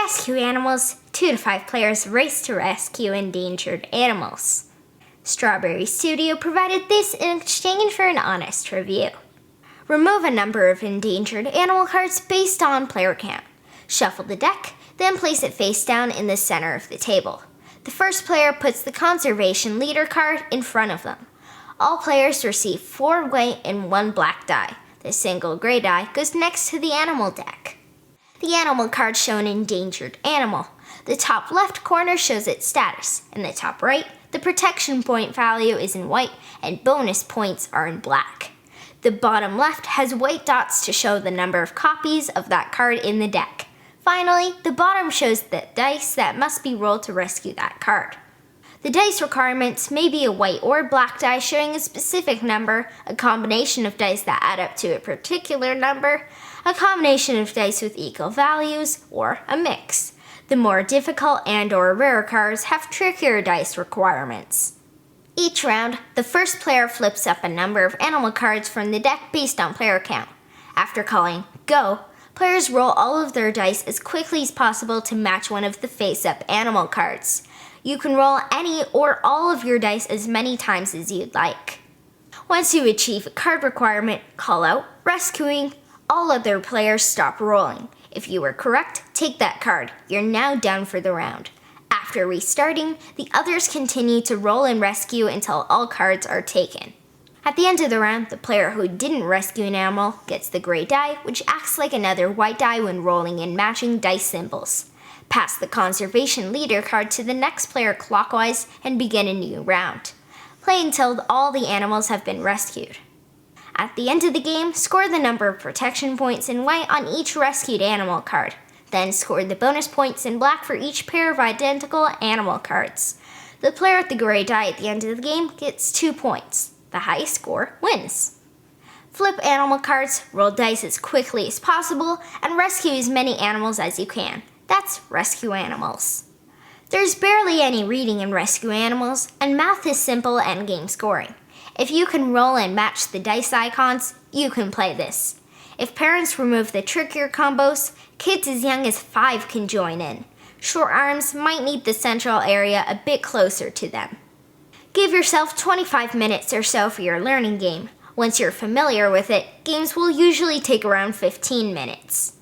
Rescue Animals, 2 to 5 players race to rescue endangered animals. Strawberry Studio provided this in exchange for an honest review. Remove a number of endangered animal cards based on player count. Shuffle the deck, then place it face down in the center of the table. The first player puts the Conservation Leader card in front of them. All players receive 4 white and 1 black die. The single gray die goes next to the animal deck. The animal card shows an endangered animal. The top left corner shows its status. In the top right, the protection point value is in white and bonus points are in black. The bottom left has white dots to show the number of copies of that card in the deck. Finally, the bottom shows the dice that must be rolled to rescue that card. The dice requirements may be a white or black die showing a specific number, a combination of dice that add up to a particular number, a combination of dice with equal values, or a mix. The more difficult and/or rare cards have trickier dice requirements. Each round, the first player flips up a number of animal cards from the deck based on player count. After calling Go, players roll all of their dice as quickly as possible to match one of the face-up animal cards. You can roll any or all of your dice as many times as you'd like. Once you achieve a card requirement, call out Rescuing. All other players stop rolling. If you were correct, take that card. You're now done for the round. After restarting, the others continue to roll and rescue until all cards are taken. At the end of the round, the player who didn't rescue an animal gets the gray die, which acts like another white die when rolling and matching dice symbols. Pass the Conservation Leader card to the next player clockwise and begin a new round. Play until all the animals have been rescued. At the end of the game, score the number of protection points in white on each rescued animal card. Then score the bonus points in black for each pair of identical animal cards. The player with the gray die at the end of the game gets 2 points. The highest score wins. Flip animal cards, roll dice as quickly as possible, and rescue as many animals as you can. That's Rescue Animals. There's barely any reading in Rescue Animals, and math is simple endgame scoring. If you can roll and match the dice icons, you can play this. If parents remove the trickier combos, kids as young as 5 can join in. Short arms might need the central area a bit closer to them. Give yourself 25 minutes or so for your learning game. Once you're familiar with it, games will usually take around 15 minutes.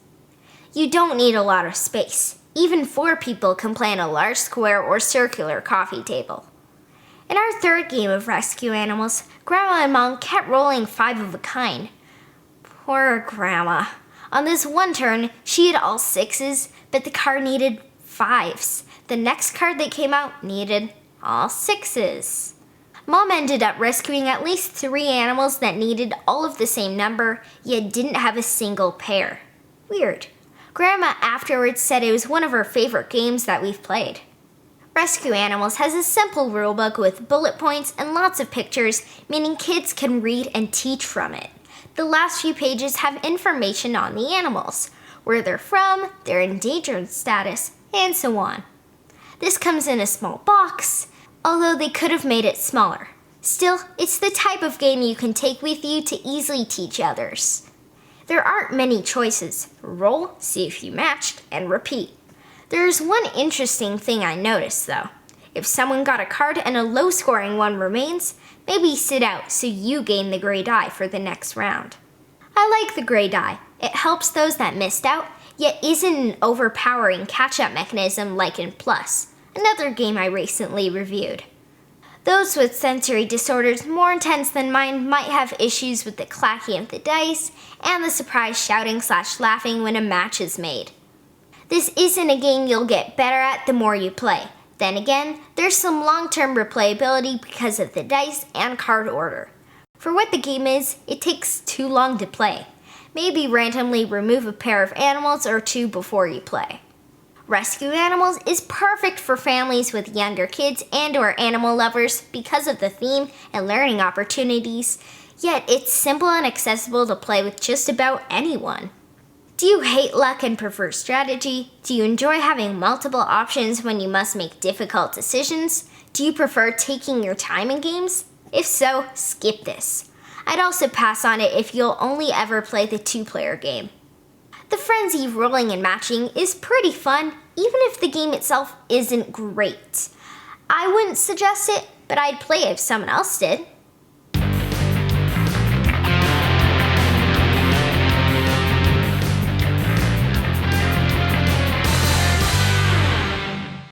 You don't need a lot of space. Even 4 people can play on a large square or circular coffee table. In our third game of Rescue Animals, Grandma and Mom kept rolling 5 of a kind. Poor Grandma. On this one turn, she had all 6s, but the card needed 5s. The next card that came out needed all 6s. Mom ended up rescuing at least 3 animals that needed all of the same number, yet didn't have a single pair. Weird. Grandma afterwards said it was one of her favorite games that we've played. Rescue Animals has a simple rulebook with bullet points and lots of pictures, meaning kids can read and teach from it. The last few pages have information on the animals, where they're from, their endangered status, and so on. This comes in a small box, although they could have made it smaller. Still, it's the type of game you can take with you to easily teach others. There aren't many choices. Roll, see if you matched, and repeat. There's one interesting thing I noticed though. If someone got a card and a low-scoring one remains, maybe sit out so you gain the gray die for the next round. I like the gray die. It helps those that missed out, yet isn't an overpowering catch-up mechanism like in Plus, another game I recently reviewed. Those with sensory disorders more intense than mine might have issues with the clacking of the dice and the surprise shouting/laughing when a match is made. This isn't a game you'll get better at the more you play. Then again, there's some long-term replayability because of the dice and card order. For what the game is, it takes too long to play. Maybe randomly remove a pair of animals or 2 before you play. Rescue Animals is perfect for families with younger kids and/or animal lovers because of the theme and learning opportunities, yet it's simple and accessible to play with just about anyone. Do you hate luck and prefer strategy? Do you enjoy having multiple options when you must make difficult decisions? Do you prefer taking your time in games? If so, skip this. I'd also pass on it if you'll only ever play the 2-player game. The frenzy of rolling and matching is pretty fun, even if the game itself isn't great. I wouldn't suggest it, but I'd play it if someone else did.